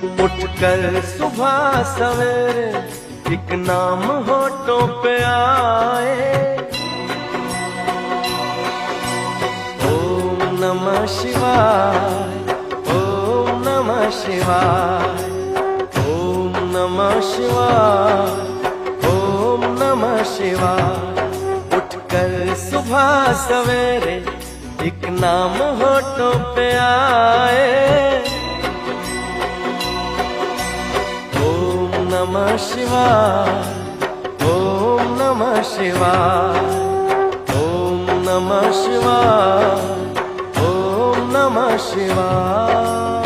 उठकर सुबह सवेरे एक नाम होठों पे आए, ओम नमः शिवाय, ओम नमः शिवाय, ओम नमः शिवाय, ओम नमः शिवाय। उठकर सुबह सवेरे एक नाम होठों पे आए, ओम नमः शिवाय, ओम नमः शिवाय, ओम नमः शिवाय, ओम नमः शिवाय।